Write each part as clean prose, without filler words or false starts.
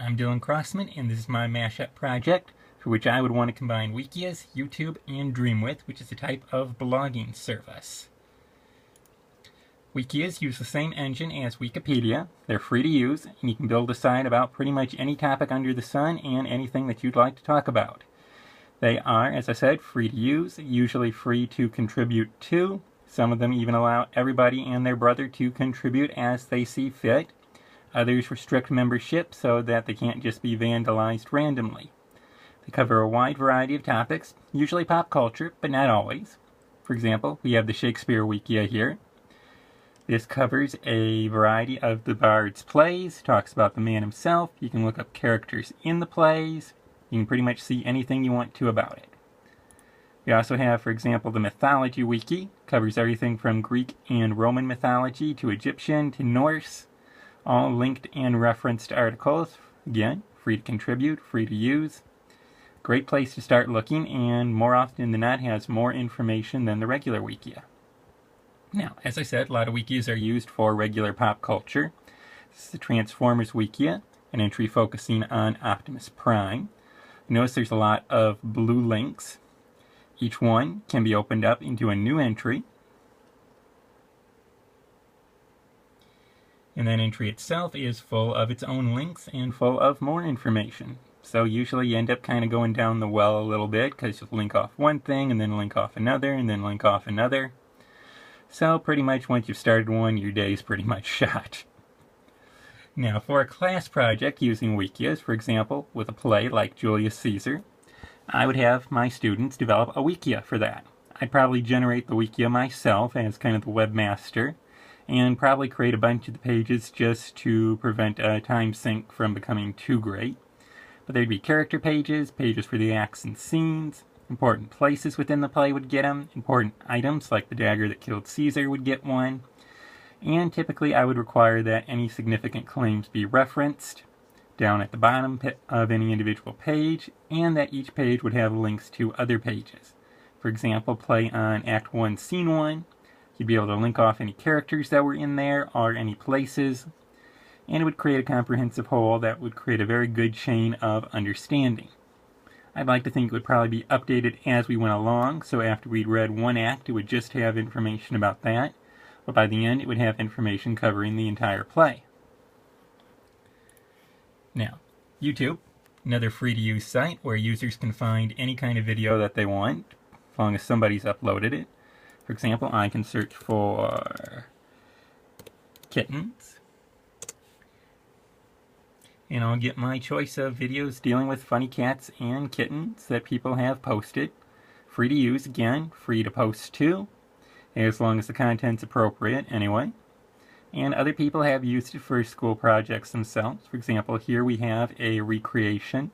I'm Dylan Crossman, and this is my mashup project, for which I would want to combine Wikias, YouTube, and Dreamwith, which is a type of blogging service. Wikias use the same engine as Wikipedia. They're free to use, and you can build a site about pretty much any topic under the sun and anything that you'd like to talk about. They are, as I said, free to use, usually free to contribute to. Some of them even allow everybody and their brother to contribute as they see fit. Others restrict membership so that they can't just be vandalized randomly. They cover a wide variety of topics, usually pop culture, but not always. For example, we have the Shakespeare Wikia here. This covers a variety of the Bard's plays, talks about the man himself. You can look up characters in the plays. You can pretty much see anything you want to about it. We also have, for example, the Mythology Wiki. Covers everything from Greek and Roman mythology to Egyptian to Norse. All linked and referenced articles. Again, free to contribute, free to use. Great place to start looking, and more often than not has more information than the regular Wikia. Now, as I said, a lot of Wikias are used for regular pop culture. This is the Transformers Wikia, an entry focusing on Optimus Prime. Notice there's a lot of blue links. Each one can be opened up into a new entry. And that entry itself is full of its own links and full of more information. So usually you end up kind of going down the well a little bit because you'll link off one thing and then link off another and then link off another. So pretty much once you've started one, your day's pretty much shot. Now for a class project using Wikias, for example, with a play like Julius Caesar, I would have my students develop a Wikia for that. I'd probably generate the Wikia myself as kind of the webmaster, and probably create a bunch of the pages just to prevent a time sink from becoming too great. But there'd be character pages, pages for the acts and scenes, important places within the play would get them, important items like the dagger that killed Caesar would get one, and typically I would require that any significant claims be referenced down at the bottom of any individual page, and that each page would have links to other pages. For example, play on Act 1, Scene 1, you'd be able to link off any characters that were in there or any places, and it would create a comprehensive whole that would create a very good chain of understanding. I'd like to think it would probably be updated as we went along, so after we'd read one act it would just have information about that, but by the end it would have information covering the entire play. Now, YouTube, another free-to-use site where users can find any kind of video that they want, as long as somebody's uploaded it. For example, I can search for kittens, and I'll get my choice of videos dealing with funny cats and kittens that people have posted. Free to use, again, free to post to, as long as the content's appropriate anyway. And other people have used it for school projects themselves. For example, here we have a recreation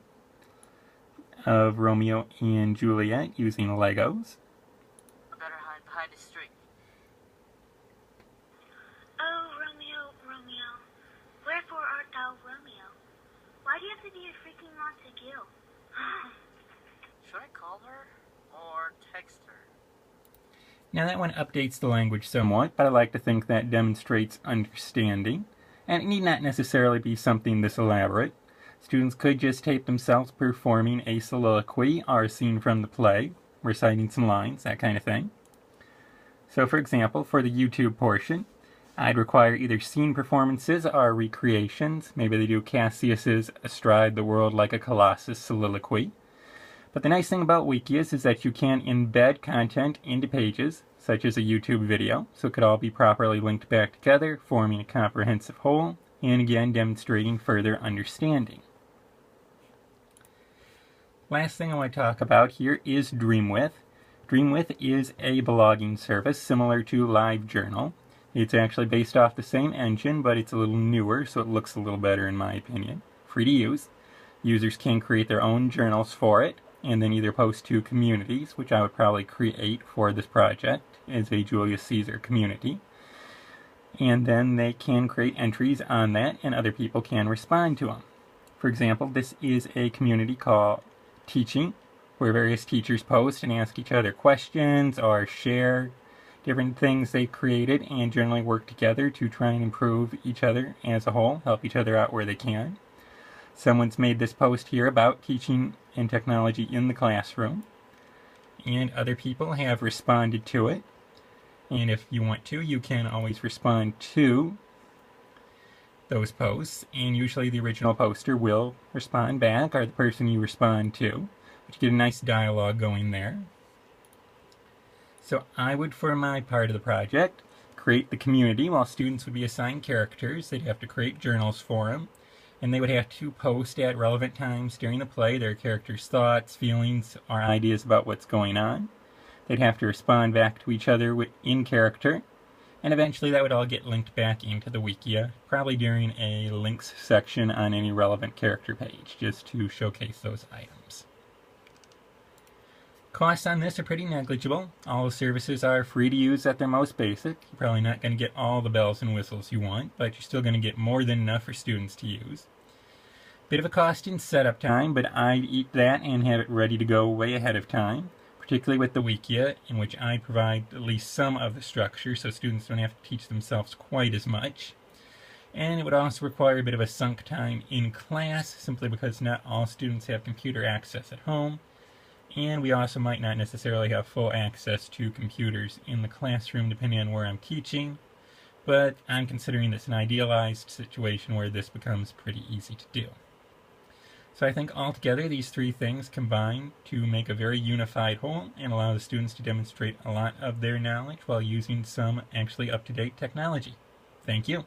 of Romeo and Juliet using Legos. Behind the street. Oh, Romeo, Romeo, wherefore art thou Romeo? Why do you have to be a freaking Montague? Should I call her or text her? Now that one updates the language somewhat, but I like to think that demonstrates understanding, and it need not necessarily be something this elaborate. Students could just tape themselves performing a soliloquy or a scene from the play, reciting some lines, that kind of thing. So for example, for the YouTube portion, I'd require either scene performances or recreations. Maybe they do Cassius's Astride the World Like a Colossus soliloquy. But the nice thing about Wikias is that you can embed content into pages, such as a YouTube video, so it could all be properly linked back together, forming a comprehensive whole, and again demonstrating further understanding. Last thing I want to talk about here is Dreamwith. Dreamwith is a blogging service similar to LiveJournal. It's actually based off the same engine, but it's a little newer, so it looks a little better in my opinion. Free to use. Users can create their own journals for it, and then either post to communities, which I would probably create for this project as a Julius Caesar community. And then they can create entries on that, and other people can respond to them. For example, this is a community called Teaching, where various teachers post and ask each other questions or share different things they created and generally work together to try and improve each other as a whole, help each other out where they can. Someone's made this post here about teaching and technology in the classroom, and other people have responded to it. And if you want to, you can always respond to those posts, and usually the original poster will respond back, or the person you respond to, but you get a nice dialogue going there. So I would, for my part of the project, create the community. While students would be assigned characters, they'd have to create journals for them, and they would have to post at relevant times during the play their characters' thoughts, feelings, or ideas about what's going on. They'd have to respond back to each other in character, and eventually that would all get linked back into the Wikia, probably during a links section on any relevant character page, just to showcase those items. Costs on this are pretty negligible. All the services are free to use at their most basic. You're probably not going to get all the bells and whistles you want, but you're still going to get more than enough for students to use. Bit of a cost in setup time, but I'd eat that and have it ready to go way ahead of time, particularly with the Wikia, in which I provide at least some of the structure so students don't have to teach themselves quite as much. And it would also require a bit of a sunk time in class, simply because not all students have computer access at home, and we also might not necessarily have full access to computers in the classroom depending on where I'm teaching, but I'm considering this an idealized situation where this becomes pretty easy to do. So I think altogether these three things combine to make a very unified whole and allow the students to demonstrate a lot of their knowledge while using some actually up-to-date technology. Thank you.